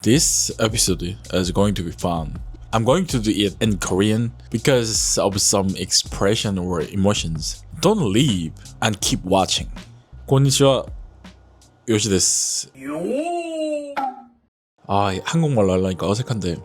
This episode is going to be fun. I'm going to do it in Korean because of some expression or emotions. Don't leave and keep watching. konnichiwa, 요시 데스. 한국말로 하려니까 어색한데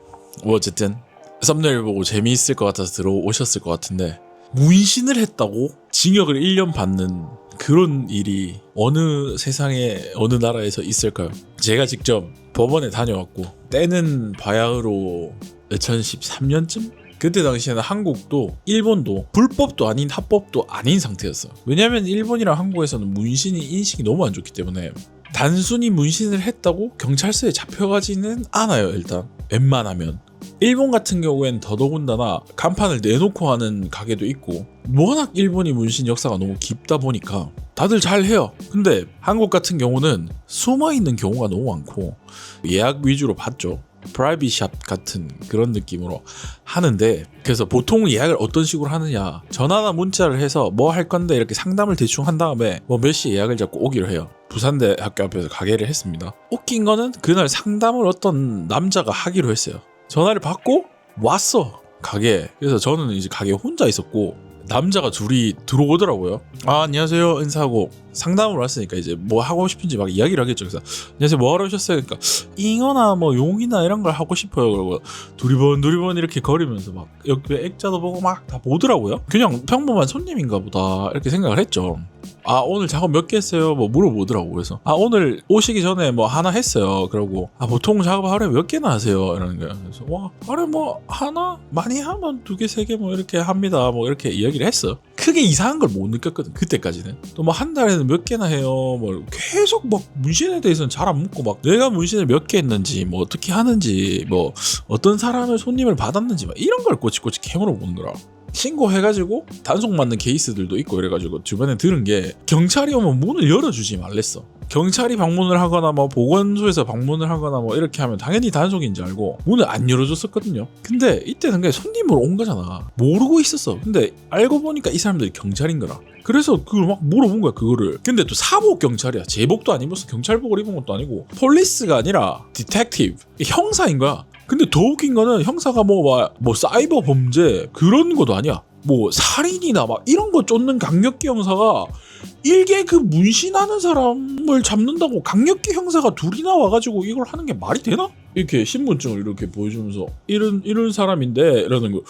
뭐 어쨌든 썸네일 보고 재미있을 것 같아서 들어오셨을 것 같은데 문신을 했다고 징역을 1년 받는 그런 일이 어느 세상에 어느 나라에서 있을까요? 제가 직접 법원에 다녀왔고 때는 바야흐로 2013년쯤? 그때 당시에는 한국도 일본도 불법도 아닌 합법도 아닌 상태였어. 왜냐면 일본이랑 한국에서는 문신이 인식이 너무 안 좋기 때문에 단순히 문신을 했다고 경찰서에 잡혀가지는 않아요. 일단 웬만하면. 일본 같은 경우엔 더더군다나 간판을 내놓고 하는 가게도 있고 워낙 일본이 문신 역사가 너무 깊다 보니까 다들 잘 해요. 근데 한국 같은 경우는 숨어있는 경우가 너무 많고 예약 위주로 받죠. 프라이빗 샵 같은 그런 느낌으로 하는데, 그래서 보통 예약을 어떤 식으로 하느냐, 전화나 문자를 해서 뭐 할 건데 이렇게 상담을 대충 한 다음에 뭐 몇 시 예약을 잡고 오기로 해요. 부산대 학교 앞에서 가게를 했습니다. 웃긴 거는 그날 상담을 어떤 남자가 하기로 했어요. 전화를 받고 왔어, 가게에. 그래서 저는 이제 가게에 혼자 있었고 남자가 둘이 들어오더라고요. 안녕하세요 인사하고 상담을 왔으니까 이제 뭐 하고 싶은지 막 이야기를 하겠죠. 그래서 안녕하세요 뭐 하러 오셨어요? 그러니까 잉어나 뭐 용이나 이런 걸 하고 싶어요. 그러고 두리번 이렇게 거리면서 막 옆에 액자도 보고 막 다 보더라고요. 그냥 평범한 손님인가 보다 이렇게 생각을 했죠. 오늘 작업 몇 개 했어요? 뭐 물어보더라고. 그래서 오늘 오시기 전에 뭐 하나 했어요. 그러고 보통 작업 하루에 몇 개나 하세요? 이러는 거예요. 그래서 하루에 뭐 하나? 많이 하면 2개, 3개 뭐 이렇게 합니다. 뭐 이렇게 이야기를 했어. 크게 이상한 걸 못 느꼈거든. 그때까지는. 또 뭐 한 달에는 몇 개나 해요. 뭐 계속 막 문신에 대해서는 잘 안 묻고 막 내가 문신을 몇 개 했는지 뭐 어떻게 하는지 뭐 어떤 사람을 손님을 받았는지 막 이런 걸 꼬치꼬치 캐물어 보는 거라. 신고해가지고 단속 맞는 케이스들도 있고 이래가지고 주변에 들은 게 경찰이 오면 문을 열어주지 말랬어. 경찰이 방문을 하거나 뭐 보건소에서 방문을 하거나 뭐 이렇게 하면 당연히 단속인지 알고 문을 안 열어줬었거든요. 근데 이때는 그냥 손님으로 온 거잖아. 모르고 있었어. 근데 알고 보니까 이 사람들이 경찰인 거라. 그래서 그걸 막 물어본 거야 그거를. 근데 또 사복 경찰이야. 제복도 안 입었어. 경찰복을 입은 것도 아니고 폴리스가 아니라 디텍티브, 형사인 거야. 근데 더 웃긴 거는 형사가 뭐 사이버 범죄 그런 것도 아니야. 뭐 살인이나 막 이런 거 쫓는 강력기 형사가 일개 그 문신하는 사람을 잡는다고 강력기 형사가 둘이나 와가지고 이걸 하는 게 말이 되나? 이렇게 신분증을 이렇게 보여주면서 이런 사람인데 이러는 거.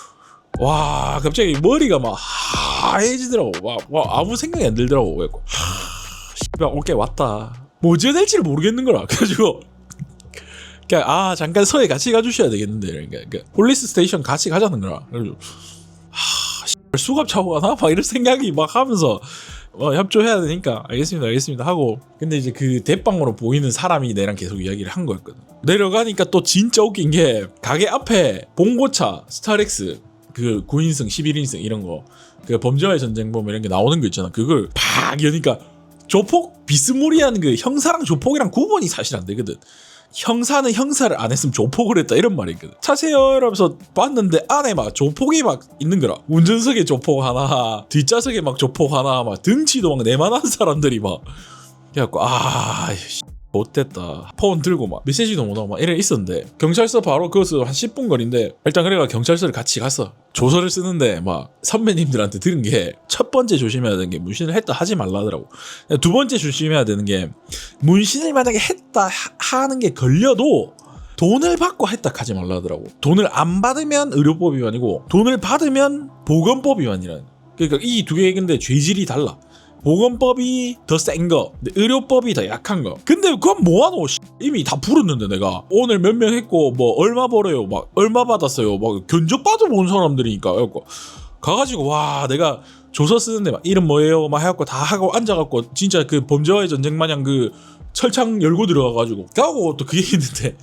와, 갑자기 머리가 막 하얘지더라고. 막 아무 생각이 안 들더라고. 그래갖고 씨발 올게 왔다. 뭐 어찌해야 될지를 모르겠는 거라. 그래가지고 그러니까 잠깐 서해 같이 가주셔야 되겠는데. 그러니까 폴리스 스테이션 같이 가자는 거라. 그래가지고 수갑 차고 가나? 막 이런 생각이 막 하면서 협조해야 되니까 알겠습니다 하고. 근데 이제 그 대빵으로 보이는 사람이 내랑 계속 이야기를 한 거였거든. 내려가니까 또 진짜 웃긴 게 가게 앞에 봉고차 스타렉스 그 9인승 11인승 이런 거 그 범죄와의 전쟁 보면 이런 게 나오는 거 있잖아. 그걸 팍 여니까 조폭 비스무리한 그 형사랑 조폭이랑 구분이 사실 안 되거든. 형사는 형사를 안 했으면 조폭을 했다 이런 말이 있거든. 차세요 이러면서 봤는데 안에 막 조폭이 막 있는 거라. 운전석에 조폭 하나, 뒷좌석에 막 조폭 하나, 막 등치도 막 내만한 사람들이 막. 그래갖고 못됐다. 폰 들고 막 메시지도 못 하고 막 이래 있었는데 경찰서 바로 그것은 한 10분 거리인데 일단 그래가 경찰서를 같이 갔어. 조서를 쓰는데 막 선배님들한테 들은 게 첫 번째 조심해야 되는 게 문신을 했다 하지 말라 하더라고. 두 번째 조심해야 되는 게 문신을 만약에 했다 하는 게 걸려도 돈을 받고 했다 하지 말라 하더라고. 돈을 안 받으면 의료법 위반이고 돈을 받으면 보건법 위반이라는. 그러니까 이 두 개의 근데 죄질이 달라. 보건법이 더 센 거, 의료법이 더 약한 거. 근데 그건 뭐하노? 이미 다 풀었는데 내가 오늘 몇 명 했고 뭐 얼마 벌어요, 막 얼마 받았어요, 막 견적 받아본 사람들이니까. 그래갖고 가가지고 내가 조서 쓰는데 막 이름 뭐예요, 막 해갖고 다 하고 앉아갖고 진짜 그 범죄와의 전쟁 마냥 그 철창 열고 들어가가지고 가고 또 그게 있는데.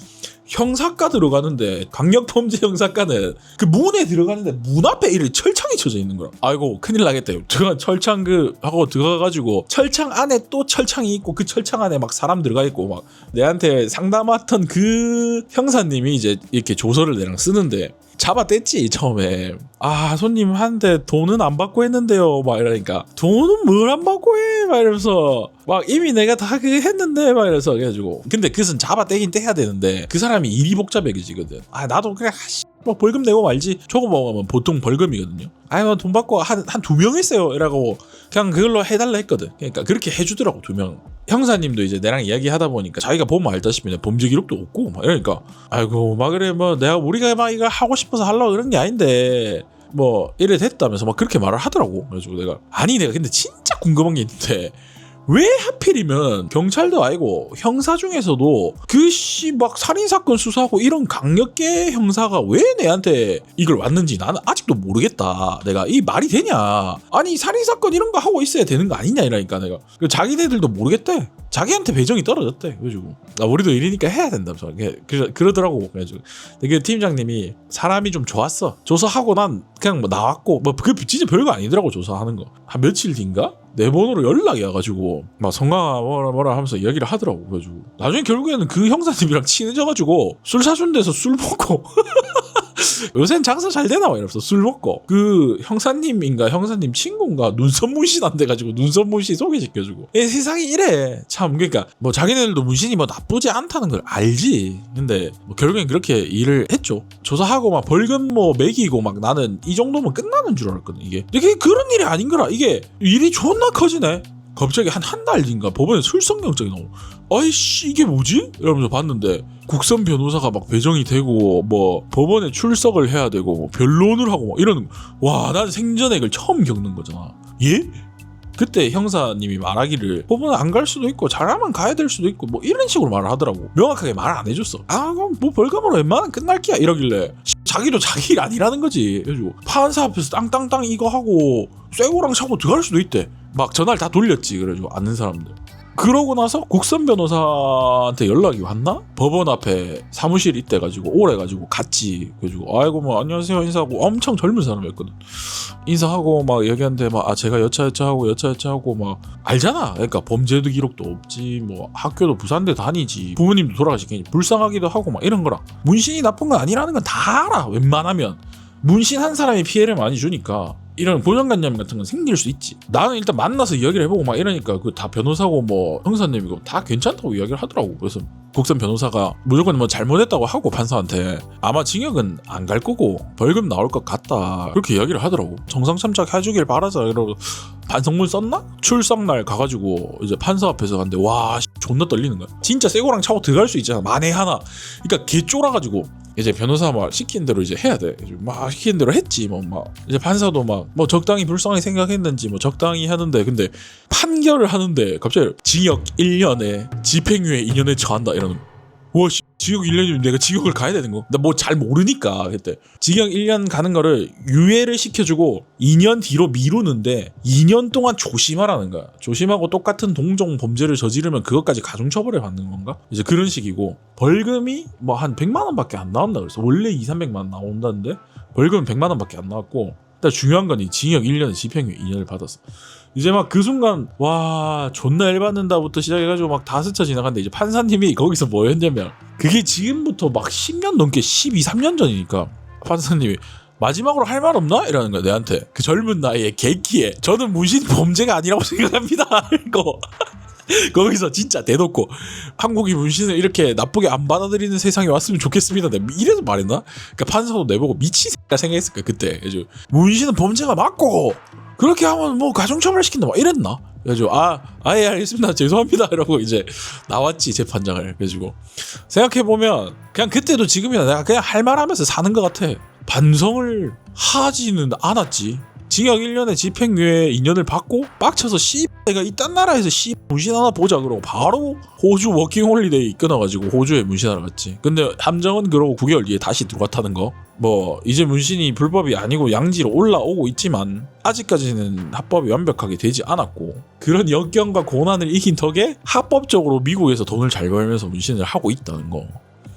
형사과 들어가는데 강력범죄 형사과는 그 문에 들어가는데 문 앞에 이렇게 철창이 쳐져 있는 거야. 아이고 큰일 나겠다. 철창 하고 들어가가지고 철창 안에 또 철창이 있고 그 철창 안에 막 사람 들어가 있고 막 내한테 상담했던 그 형사님이 이제 이렇게 조서를 내랑 쓰는데 잡아댔지 처음에. 아 손님한테 돈은 안 받고 했는데요 막 이러니까 돈은 뭘 안 받고 해 막 이러면서 막 이미 내가 다 그거 했는데 막 이래서 그래가지고 근데 그것은 잡아떼긴 떼야 되는데 그 사람이 일이 복잡해지거든. 아 나도 그냥 뭐 벌금 내고 말지. 저거 먹으면 보통 벌금이거든요. 아니 돈 받고 한 2명 했어요 이라고 그냥 그걸로 해달라 했거든. 그러니까 그렇게 해주더라고 2명. 형사님도 이제 내랑 이야기하다 보니까 자기가 보면 알다시피 범죄 기록도 없고 막 이러니까 아이고 막 그래 뭐 내가 우리가 막 이거 하고 싶어서 하려고 그런 게 아닌데 뭐 이래 됐다면서 막 그렇게 말을 하더라고. 그래가지고 내가 아니 내가 근데 진짜 궁금한 게 있는데 왜 하필이면 경찰도 아니고 형사 중에서도 그 막 살인사건 수사하고 이런 강력계 형사가 왜 내한테 이걸 왔는지 나는 아직도 모르겠다. 내가 이 말이 되냐. 아니 살인사건 이런 거 하고 있어야 되는 거 아니냐 이러니까 내가 자기네들도 모르겠대. 자기한테 배정이 떨어졌대. 그래가지고 우리도 일이니까 해야 된다면서 그러더라고. 그래가지고 그 팀장님이 사람이 좀 좋았어. 조사하고 난 그냥 뭐 나왔고 뭐 그 진짜 별거 아니더라고. 조사하는 거 한 며칠 뒤인가 내 번호로 연락이 와가지고 막 성광아 뭐라 하면서 이야기를 하더라고. 그래가지고 나중에 결국에는 그 형사님이랑 친해져가지고 술 사준 데서 술 먹고 요새는 장사 잘 되나 봐 이러면서 술 먹고 그 형사님인가 형사님 친구인가 눈썹 문신 안 돼가지고 눈썹 문신 소개시켜주고 세상이 이래 참. 그러니까 뭐 자기네들도 문신이 뭐 나쁘지 않다는 걸 알지. 근데 뭐 결국엔 그렇게 일을 했죠. 조사하고 막 벌금 뭐 매기고 막 나는 이 정도면 끝나는 줄 알았거든. 이게 그런 일이 아닌 거라. 이게 일이 존나 커지네. 갑자기 한 달 뒤인가 법원에 출석영장이 나오고 아이씨 이게 뭐지? 이러면서 봤는데 국선 변호사가 막 배정이 되고 뭐 법원에 출석을 해야 되고 뭐 변론을 하고 막 이러는 와 난 생전에 이걸 처음 겪는 거잖아. 예? 그때 형사님이 말하기를 법원 안 갈 수도 있고 잘하면 가야 될 수도 있고 뭐 이런 식으로 말을 하더라고. 명확하게 말을 안 해줬어. 아 그럼 뭐 벌금으로 웬만하면 끝날 기야 이러길래 자기도 자기 일 아니라는 거지. 그래가지고 판사 앞에서 땅땅땅 이거 하고 쇠고랑 차고 들어갈 수도 있대. 막 전화를 다 돌렸지. 그래가지고 아는 사람들. 그러고 나서 국선 변호사한테 연락이 왔나? 법원 앞에 사무실 있대가지고 오래가지고 갔지. 그래가지고 아이고 뭐 안녕하세요 인사하고 엄청 젊은 사람이었거든. 인사하고 막 얘기하는데 막 제가 여차하고 막 알잖아. 그러니까 범죄도 기록도 없지 뭐 학교도 부산대 다니지 부모님도 돌아가시겠니 불쌍하기도 하고 막 이런 거랑 문신이 나쁜 건 아니라는 건 다 알아. 웬만하면 문신한 사람이 피해를 많이 주니까 이런 고정관념 같은 건 생길 수 있지. 나는 일단 만나서 이야기를 해보고 막 이러니까 그 다 변호사고 뭐 형사님이고 다 괜찮다고 이야기를 하더라고. 그래서 국선 변호사가 무조건 뭐 잘못했다고 하고 판사한테 아마 징역은 안 갈 거고 벌금 나올 것 같다 그렇게 이야기를 하더라고. 정상참작 해주길 바라자 이러고 반성문 썼나? 출석날 가가지고 이제 판사 앞에서 갔는데 와 존나 떨리는 거야. 진짜 쇠고랑 차고 들어갈 수 있잖아 만에 하나. 그러니까 개 쫄아가지고 이제 변호사 막 시킨 대로 이제 해야 돼. 막 시킨 대로 했지. 막 이제 판사도 막 뭐 적당히 불쌍하게 생각했는지 뭐 적당히 하는데 근데 판결을 하는데 갑자기 징역 1년에 집행유예 2년에 처한다 이러는. 와 씨, 징역 1년이면 내가 징역을 가야 되는 거? 나 뭐 잘 모르니까 그때 징역 1년 가는 거를 유예를 시켜주고 2년 뒤로 미루는데 2년 동안 조심하라는 거야. 조심하고 똑같은 동종 범죄를 저지르면 그것까지 가중처벌을 받는 건가? 이제 그런 식이고 벌금이 뭐 한 100만 원밖에 안 나온다 그래서 원래 200~300만 원 나온다는데 벌금은 100만 원밖에 안 나왔고 일단 중요한 건 이 징역 1년에 집행유예 2년을 받았어. 이제 막 그 순간 와 존나 열받는다부터 시작해가지고 막 다 스쳐 지나갔는데 이제 판사님이 거기서 뭐였냐면 그게 지금부터 막 10년 넘게 12~13년 전이니까 판사님이 마지막으로 할 말 없나? 이러는 거야 내한테. 그 젊은 나이에 개키에 저는 문신 범죄가 아니라고 생각합니다. 이거 거기서 진짜 대놓고 한국이 문신을 이렇게 나쁘게 안 받아들이는 세상이 왔으면 좋겠습니다. 내가 이래서 말했나? 그러니까 판사도 내보고 미친 새끼라 생각했을 거야 그때. 그래서 문신은 범죄가 맞고 그렇게 하면 뭐 가중처벌 시킨다 막 이랬나? 그래가지고 예 알겠습니다 죄송합니다 이러고 이제 나왔지 재판장을. 그래가지고 생각해보면 그냥 그때도 지금이나 내가 그냥 할 말 하면서 사는 것 같아. 반성을 하지는 않았지. 징역 1년에 집행유예 2년을 받고 빡쳐서 내가 이딴 나라에서 문신 하나 보자 그러고 바로 호주 워킹홀리데이 끊어가지고 호주에 문신하러 갔지. 근데 함정은 그러고 9개월 뒤에 다시 들어갔다는 거. 뭐 이제 문신이 불법이 아니고 양지로 올라오고 있지만 아직까지는 합법이 완벽하게 되지 않았고 그런 역경과 고난을 이긴 덕에 합법적으로 미국에서 돈을 잘 벌면서 문신을 하고 있다는 거.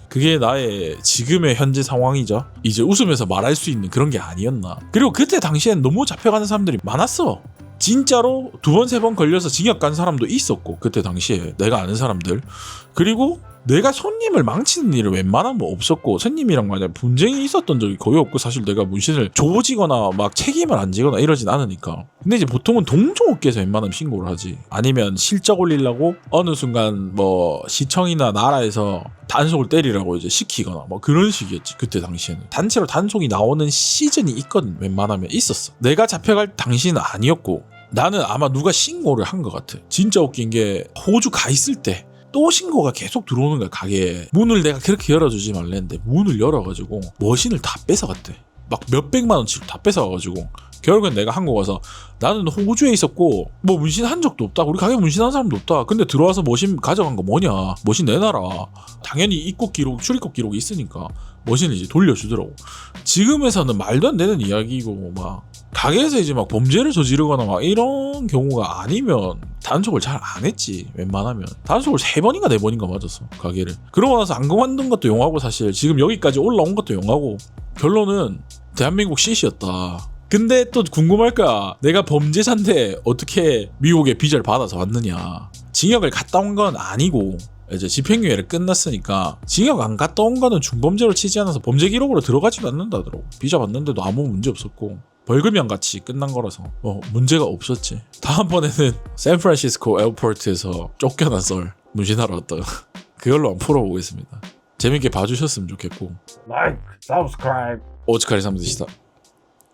그게 나의 지금의 현재 상황이자 이제 웃으면서 말할 수 있는 그런 게 아니었나. 그리고 그때 당시엔 너무 잡혀가는 사람들이 많았어. 진짜로 2번 3번 걸려서 징역 간 사람도 있었고 그때 당시에 내가 아는 사람들. 그리고 내가 손님을 망치는 일은 웬만하면 없었고 손님이랑 만약 분쟁이 있었던 적이 거의 없고 사실 내가 문신을 조지거나 막 책임을 안 지거나 이러진 않으니까. 근데 이제 보통은 동종업계에서 웬만하면 신고를 하지. 아니면 실적 올리려고 어느 순간 뭐 시청이나 나라에서 단속을 때리라고 이제 시키거나 뭐 그런 식이었지. 그때 당시에는 단체로 단속이 나오는 시즌이 있거든. 웬만하면 있었어. 내가 잡혀갈 당시는 아니었고 나는 아마 누가 신고를 한 것 같아. 진짜 웃긴 게 호주 가 있을 때 또 신고가 계속 들어오는 거야. 가게에 문을 내가 그렇게 열어주지 말랬는데 문을 열어가지고 머신을 다 뺏어갔대. 막 몇백만 원치를 다 뺏어가가지고 결국엔 내가 한국 와서 나는 호주에 있었고 뭐 문신한 적도 없다. 우리 가게 문신한 사람도 없다. 근데 들어와서 머신 가져간 거 뭐냐. 머신 내놔라. 당연히 입국 기록 출입국 기록이 있으니까 머신을 이제 돌려주더라고. 지금에서는 말도 안 되는 이야기고 막 가게에서 이제 막 범죄를 저지르거나 막 이런 경우가 아니면 단속을 잘 안 했지. 웬만하면 단속을 3번인가 4번인가 맞았어 가게를. 그러고 나서 안 그만둔 것도 용하고 사실 지금 여기까지 올라온 것도 용하고 결론은 대한민국 시시였다. 근데 또 궁금할 거야. 내가 범죄자인데 어떻게 미국에 비자를 받아서 왔느냐. 징역을 갔다 온 건 아니고 이제 집행유예를 끝났으니까 징역 안 갔다 온 거는 중범죄로 치지 않아서 범죄 기록으로 들어가지도 않는다더라고. 비자 받는데도 아무 문제 없었고 벌금형 같이 끝난 거라서 문제가 없었지. 다음번에는 샌프란시스코 에어포트에서 쫓겨난 썰 문신하러 왔다가 그걸로 한번 풀어보겠습니다. 재밌게 봐주셨으면 좋겠고 Like, subscribe. 오츠카리 사무디시다.